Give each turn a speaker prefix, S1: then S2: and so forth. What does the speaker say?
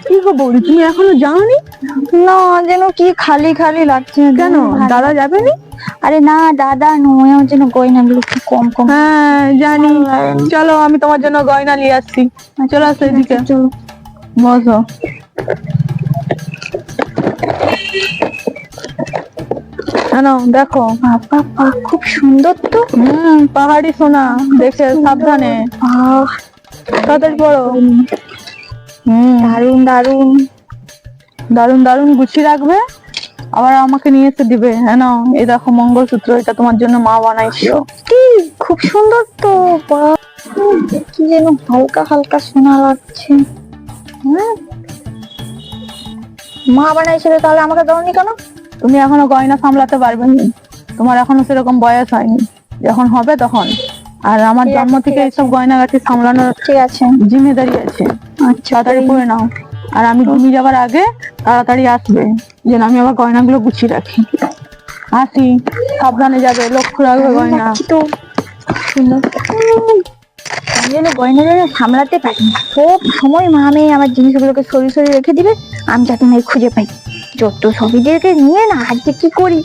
S1: কি গো বৌদি, তুমি এখনো যাওনি?
S2: না, যেন কি খালি খালি লাগছে।
S1: কেন, দাদা যাবে নি?
S2: আরে না, দাদা নয়, আমার যেন গয়নাগুলো একটু কম কম।
S1: হ্যাঁ জানি, চলো আমি তোমার জন্য গয়না নিয়ে আসছি। চলো আসো এদিকে,
S2: চলো
S1: বসো। কেন দেখো,
S2: বাবা খুব সুন্দর তো।
S1: পাহাড়ি সোনা, দেখে সাবধানে, তাড়াতাড়ি পড়ো।
S2: দারুন দারুন
S1: দারুন দারুন গুছিয়ে রাখবে, আবার আমাকে নিয়ে এসে দিবে। হ্যাঁ নাও, এই দেখো মঙ্গলসূত্র, এটা তোমার জন্য মা বানাইছিল।
S2: কি খুব সুন্দর তো। কি যেন হালকা হালকা সোনা লাগছে। মা বানাইছিল, তাহলে আমাকে দাওনি কেন?
S1: তুমি এখনো গয়না সামলাতে পারবে না, তোমার এখনো সেরকম বয়স হয়নি, যখন হবে তখন। আর আমার জন্ম থেকে এইসব গয়নাগাটি সামলানোর
S2: ঠিক আছে,
S1: জিম্মেদারি আছে।
S2: আচ্ছা
S1: তাড়াতাড়ি করে নাও, আর আমি ঘুমিয়ে যাবার আগে তাড়াতাড়ি আসবে, যেন আমি আবার গয়নাগুলো গুছিয়ে রাখি। আসি, সাবধানে যাবে, লক্ষ্য রাখবে গয়না।
S2: তো সুন্দর, আমি যেন গয়না সামলাতে পারি না। সব সময় মা মেয়ে আমার জিনিসগুলোকে সরিয়ে সরিয়ে রেখে দিবে, আমি যাতে না খুঁজে পাই। যত সবই নিয়ে না আজকে কি করি।